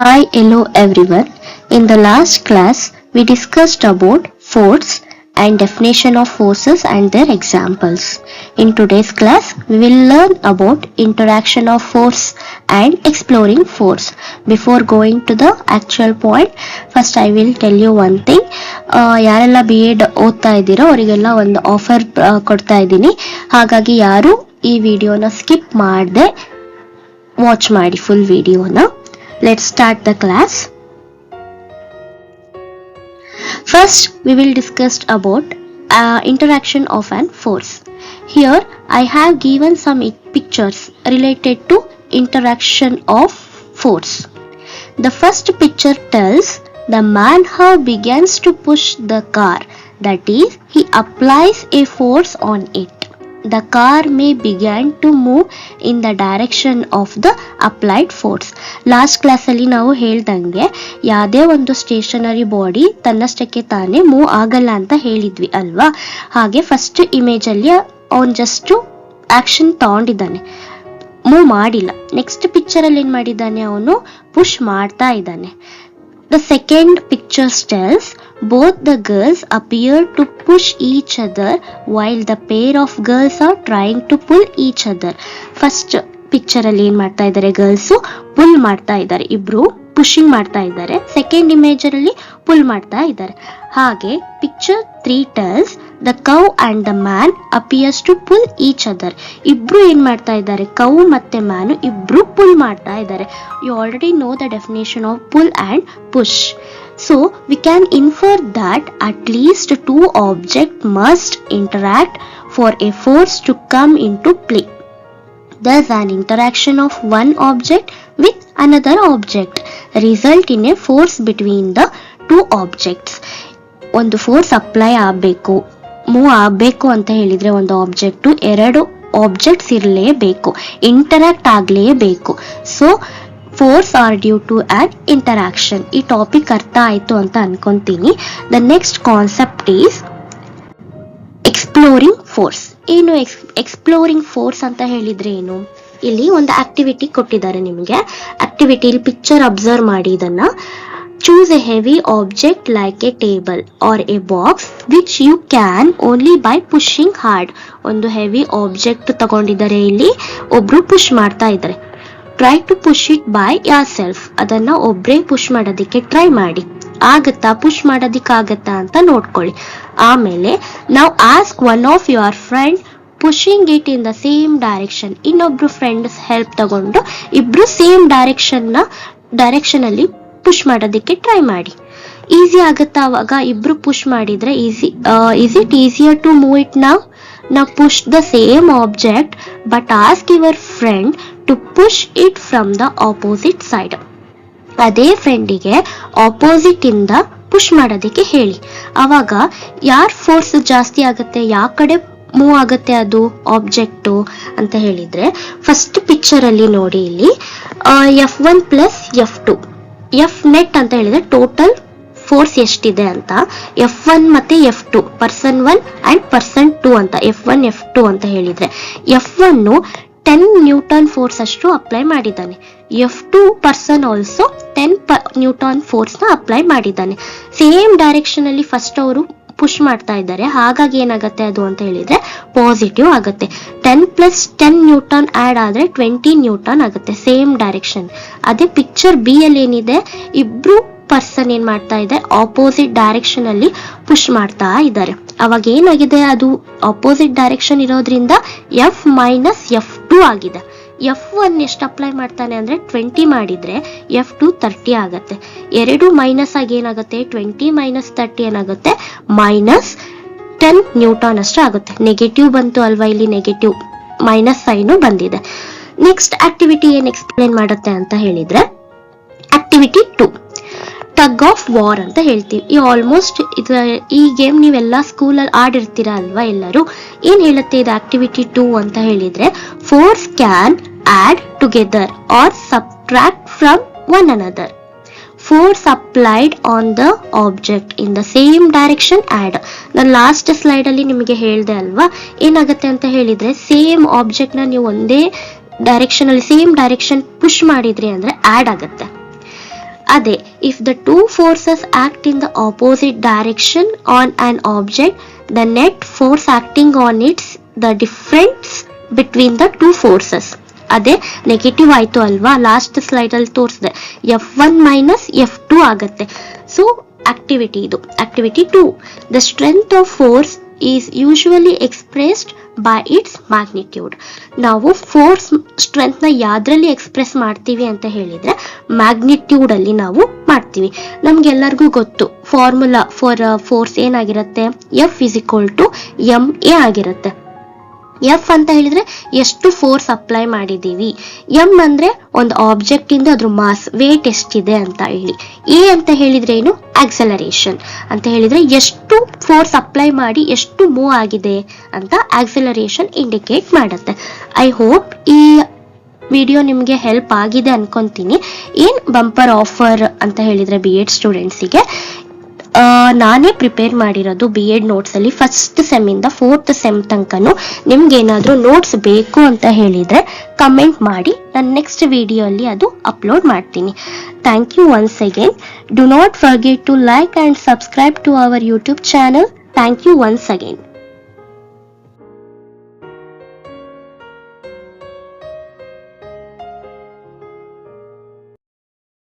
Hi, hello everyone. In the last class, we discussed about force and definition of forces and their examples. In today's class, we will learn about interaction of force and exploring force. Before going to the actual point, first I will tell you one thing. ಯಾರೆಲ್ಲ B Ed ಓದ್ತಾ ಇದ್ದೀರೋ ಅವರಿಗೆಲ್ಲ ಒಂದು offer ಕೊಡ್ತಾ ಇದ್ದೀನಿ. ಹಾಗಾಗಿ ಯಾರು ಈ ವಿಡಿಯೋನ ಸ್ಕಿಪ್ ಮಾಡದೆ ವಾಚ್ ಮಾಡಿ ಫುಲ್ ವಿಡಿಯೋನ. Let's start the class. First, we will discuss about interaction of an force. Here, I have given some pictures related to interaction of force. The first picture tells the man who begins to push the car. That is, he applies a force on it. The car may begin to move in the direction of the applied force. Last ಕ್ಲಾಸಲ್ಲಿ ನಾವು ಹೇಳ್ದಂಗೆ ಯಾವುದೇ ಒಂದು stationery body ತನ್ನಷ್ಟಕ್ಕೆ ತಾನೇ move ಆಗಲ್ಲ ಅಂತ ಹೇಳಿದ್ವಿ ಅಲ್ವಾ. ಹಾಗೆ ಫಸ್ಟ್ ಇಮೇಜಲ್ಲಿ ಅವನು ಜಸ್ಟ್ ಆಕ್ಷನ್ ತಗೊಂಡಿದ್ದಾನೆ, ಮೂವ್ ಮಾಡಿಲ್ಲ. ನೆಕ್ಸ್ಟ್ ಪಿಕ್ಚರಲ್ಲಿ ಏನು ಮಾಡಿದ್ದಾನೆ, ಅವನು ಪುಷ್ ಮಾಡ್ತಾ ಇದ್ದಾನೆ. The second picture tells both the girls appear to push each other while the pair of girls are trying to pull each other. First picture ಅಲ್ಲಿ ಏನ್ ಮಾಡ್ತಾ ಇದ್ದಾರೆ, ಗರ್ಲ್ಸ್ ಪುಲ್ ಮಾಡ್ತಾ ಇದ್ದಾರೆ, ಇಬ್ರು ಪುಷಿಂಗ್ ಮಾಡ್ತಾ ಇದ್ದಾರೆ. ಸೆಕೆಂಡ್ ಇಮೇಜ್ ಅಲ್ಲಿ ಪುಲ್ ಮಾಡ್ತಾ ಇದ್ದಾರೆ. ಹಾಗೆ picture 3 tells the cow and the man appears to pull each other. ಇಬ್ರು ಏನ್ ಮಾಡ್ತಾ ಇದ್ದಾರೆ, ಕೌ ಮತ್ತೆ ಮ್ಯಾನ್ ಇಬ್ರು ಪುಲ್ ಮಾಡ್ತಾ ಇದ್ದಾರೆ. You already know the definition of pull and push. So we can infer that at least two objects must interact for a force to come into play. Thus an interaction of one object with another object result in a force between the two objects. ಒಂದು force apply ಆಗಬೇಕು, move ಆಗಬೇಕು ಅಂತ ಹೇಳಿದ್ರೆ ಒಂದು object ಎರಡು objects ಇರಲೇಬೇಕು, interact ಆಗಲೇಬೇಕು. So force are due to an interaction. ಈ ಟಾಪಿಕ್ ಅರ್ಥ ಆಯ್ತು ಅಂತ ಅನ್ಕೊಂತೀನಿ. The next concept is exploring force. ಏನು ಎಕ್ಸ್ಪ್ಲೋರಿಂಗ್ ಫೋರ್ಸ್ ಅಂತ ಹೇಳಿದ್ರೆ ಏನು, ಇಲ್ಲಿ ಒಂದು ಆಕ್ಟಿವಿಟಿ ಕೊಟ್ಟಿದ್ದಾರೆ ನಿಮಗೆ. ಆಕ್ಟಿವಿಟಿಲಿ ಪಿಕ್ಚರ್ ಅಬ್ಸರ್ವ್ ಮಾಡಿ ಇದನ್ನ. Choose a heavy object like a table or a box which you can only by pushing hard. ಒಂದು ಹೆವಿ ಆಬ್ಜೆಕ್ಟ್ ತಗೊಂಡಿದ್ದಾರೆ, ಇಲ್ಲಿ ಒಬ್ರು ಪುಷ್ ಮಾಡ್ತಾ ಇದ್ದಾರೆ. Try to push it by yourself. ಅದನ್ನ ಒಬ್ರೇ ಪುಷ್ ಮಾಡೋದಕ್ಕೆ ಟ್ರೈ ಮಾಡಿ. ಆಗತ್ತಾ, ಪುಷ್ ಮಾಡೋದಿಕ್ಕಾಗತ್ತಾ ಅಂತ ನೋಡ್ಕೊಳ್ಳಿ. ಆಮೇಲೆ ನಾವು ask one of your friend pushing it in the same direction. ಇನ್ನೊಬ್ರು ಫ್ರೆಂಡ್ಸ್ ಹೆಲ್ಪ್ ತಗೊಂಡು ಇಬ್ರು ಸೇಮ್ ಡೈರೆಕ್ಷನ್ ಅಲ್ಲಿ ಪುಷ್ ಮಾಡೋದಕ್ಕೆ ಟ್ರೈ ಮಾಡಿ. ಈಸಿ ಆಗುತ್ತಾ ಅವಾಗ ಇಬ್ರು ಪುಷ್ ಮಾಡಿದ್ರೆ? Is it easier to move it ನಾವ್ push the same object but ask your friend to push it from the opposite side. ಅದೇ ಫ್ರೆಂಡಿಗೆ ಆಪೋಸಿಟ್ ಇಂದ ಪುಷ್ ಮಾಡೋದಕ್ಕೆ ಹೇಳಿ. ಅವಾಗ ಯಾರ್ ಫೋರ್ಸ್ ಜಾಸ್ತಿ ಆಗುತ್ತೆ, ಯಾವ ಕಡೆ ಮೂವ್ ಆಗುತ್ತೆ ಅದು ಆಬ್ಜೆಕ್ಟು ಅಂತ ಹೇಳಿದ್ರೆ, ಫಸ್ಟ್ ಪಿಕ್ಚರ್ ಅಲ್ಲಿ ನೋಡಿ, ಇಲ್ಲಿ F1 plus F2, F net ಅಂತ ಹೇಳಿದ್ರೆ ಟೋಟಲ್ ಫೋರ್ಸ್ ಎಷ್ಟಿದೆ ಅಂತ. F1 ಮತ್ತೆ F2, ಪರ್ಸನ್ 1 ಅಂಡ್ ಪರ್ಸನ್ 2 ಅಂತ. F1 F2 ಅಂತ ಹೇಳಿದ್ರೆ F1 10 ನ್ಯೂಟನ್ ಫೋರ್ಸ್ ಅಷ್ಟು ಅಪ್ಲೈ ಮಾಡಿದ್ದಾನೆ. F2 person also 10 Newton force ನ ಅಪ್ಲೈ ಮಾಡಿದ್ದಾನೆ. ಸೇಮ್ ಡೈರೆಕ್ಷನ್ ಅಲ್ಲಿ ಫಸ್ಟ್ ಅವರು ಪುಷ್ ಮಾಡ್ತಾ ಇದ್ದಾರೆ. ಹಾಗಾಗಿ ಏನಾಗುತ್ತೆ ಅದು ಅಂತ ಹೇಳಿದ್ರೆ ಪಾಸಿಟಿವ್ ಆಗುತ್ತೆ. 10 ಪ್ಲಸ್ 10 ನ್ಯೂಟನ್ ಆಡ್ ಆದ್ರೆ 20 ನ್ಯೂಟನ್ ಆಗುತ್ತೆ, ಸೇಮ್ ಡೈರೆಕ್ಷನ್. ಅದೇ ಪಿಕ್ಚರ್ ಬಿ ಅಲ್ಲಿ ಏನಿದೆ, ಇಬ್ರು ಪರ್ಸನ್ ಏನ್ ಮಾಡ್ತಾ ಇದೆ, ಆಪೋಸಿಟ್ ಡೈರೆಕ್ಷನ್ ಅಲ್ಲಿ ಪುಷ್ ಮಾಡ್ತಾ ಇದ್ದಾರೆ. ಅವಾಗ ಏನಾಗಿದೆ, ಅದು ಆಪೋಸಿಟ್ ಡೈರೆಕ್ಷನ್ ಇರೋದ್ರಿಂದ F ಮೈನಸ್ F2 ಆಗಿದೆ. F1 ಎಷ್ಟು ಅಪ್ಲೈ ಮಾಡ್ತಾನೆ ಅಂದ್ರೆ 20 ಮಾಡಿದ್ರೆ F2 30 ಆಗತ್ತೆ. ಎರಡು ಮೈನಸ್ ಆಗಿ ಏನಾಗುತ್ತೆ, 20 ಮೈನಸ್ 30 ಏನಾಗುತ್ತೆ, ಮೈನಸ್ 10 ನ್ಯೂಟನ್ ಅಷ್ಟು ಆಗುತ್ತೆ. ನೆಗೆಟಿವ್ ಬಂತು ಅಲ್ವಾ, ಇಲ್ಲಿ ನೆಗೆಟಿವ್ ಮೈನಸ್ ಸೈನು ಬಂದಿದೆ. ನೆಕ್ಸ್ಟ್ ಆಕ್ಟಿವಿಟಿ ಏನ್ ಎಕ್ಸ್ಪ್ಲೇನ್ ಮಾಡುತ್ತೆ ಅಂತ ಹೇಳಿದ್ರೆ, ಆಕ್ಟಿವಿಟಿ 2 ಟಗ್ ಆಫ್ ವಾರ್ ಅಂತ ಹೇಳ್ತೀವಿ. ಈ ಗೇಮ್ ನೀವೆಲ್ಲ ಸ್ಕೂಲಲ್ಲಿ ಆಡಿರ್ತೀರಾ ಅಲ್ವಾ ಎಲ್ಲರೂ. ಏನ್ ಹೇಳುತ್ತೆ ಇದು ಆಕ್ಟಿವಿಟಿ 2 ಅಂತ ಹೇಳಿದ್ರೆ, force can add together or subtract from one another. Force applied on the object in the same direction add. ನಾನು ಲಾಸ್ಟ್ ಸ್ಲೈಡ್ ಅಲ್ಲಿ ನಿಮಗೆ ಹೇಳ್ದೆ ಅಲ್ವಾ, ಏನಾಗುತ್ತೆ ಅಂತ ಹೇಳಿದ್ರೆ, ಸೇಮ್ ಆಬ್ಜೆಕ್ಟ್ ನ ನೀವು ಒಂದೇ ಡೈರೆಕ್ಷನ್ ಅಲ್ಲಿ ಸೇಮ್ ಡೈರೆಕ್ಷನ್ ಪುಷ್ ಮಾಡಿದ್ರಿ ಅಂದ್ರೆ ಆಡ್ ಆಗುತ್ತೆ. ಅದೇ if the two forces act in the opposite direction on on object the net force acting on its the difference between the two forces. ಅದೇ negative ಆಯ್ತು ಅಲ್ವಾ, ಲಾಸ್ಟ್ ಸ್ಲೈಡ್ ಅಲ್ಲಿ ತೋರಿಸಿದೆ, F1 minus F2 ಆಗತ್ತೆ. So activity ಇದು activity 2. The strength of force is usually expressed by it's magnitude. ನಾವು force strength ನ ಯಾವ್ದ್ರಲ್ಲಿ ಎಕ್ಸ್ಪ್ರೆಸ್ ಮಾಡ್ತೀವಿ ಅಂತ ಹೇಳಿದ್ರೆ ಮ್ಯಾಗ್ನಿಟ್ಯೂಡ್ ಅಲ್ಲಿ ನಾವು ಮಾಡ್ತೀವಿ. ನಮ್ಗೆಲ್ಲರಿಗೂ ಗೊತ್ತು ಫಾರ್ಮುಲಾ ಫಾರ್ ಫೋರ್ಸ್ ಏನಾಗಿರುತ್ತೆ, F=ma ಆಗಿರುತ್ತೆ. ಎಫ್ ಅಂತ ಹೇಳಿದ್ರೆ ಎಷ್ಟು ಫೋರ್ಸ್ ಅಪ್ಲೈ ಮಾಡಿದೀವಿ, ಎಂ ಅಂದ್ರೆ ಒಂದು ಆಬ್ಜೆಕ್ಟ್ ಇಂದ ಅದ್ರ ಮಾಸ್ ವೇಟ್ ಎಷ್ಟಿದೆ ಅಂತ ಹೇಳಿ, ಎ ಅಂತ ಹೇಳಿದ್ರೆ ಏನು, ಆಕ್ಸಲರೇಷನ್ ಅಂತ ಹೇಳಿದ್ರೆ ಎಷ್ಟು ಫೋರ್ಸ್ ಅಪ್ಲೈ ಮಾಡಿ ಎಷ್ಟು ಮೂವ್ ಆಗಿದೆ ಅಂತ ಆಕ್ಸಲರೇಷನ್ ಇಂಡಿಕೇಟ್ ಮಾಡುತ್ತೆ. ಐ ಹೋಪ್ ಈ ವಿಡಿಯೋ ನಿಮಗೆ ಹೆಲ್ಪ್ ಆಗಿದೆ ಅನ್ಕೊಂತೀನಿ. ಏನ್ ಬಂಪರ್ ಆಫರ್ ಅಂತ ಹೇಳಿದ್ರೆ BEd ಸ್ಟೂಡೆಂಟ್ಸಿಗೆ ನಾನೇ ಪ್ರಿಪೇರ್ ಮಾಡಿರೋದು BEd ನೋಟ್ಸ್ ಅಲ್ಲಿ ಫಸ್ಟ್ ಸೆಮ್ ಇಂದ 4th ಸೆಮ್ ತನಕನು. ನಿಮ್ಗೆ ಏನಾದ್ರೂ ನೋಟ್ಸ್ ಬೇಕು ಅಂತ ಹೇಳಿದ್ರೆ ಕಮೆಂಟ್ ಮಾಡಿ, ನಾನು ನೆಕ್ಸ್ಟ್ ವಿಡಿಯೋ ಅಲ್ಲಿ ಅದು ಅಪ್ಲೋಡ್ ಮಾಡ್ತೀನಿ. Thank you once again. Do not forget to like and subscribe to our YouTube channel. Thank you once again.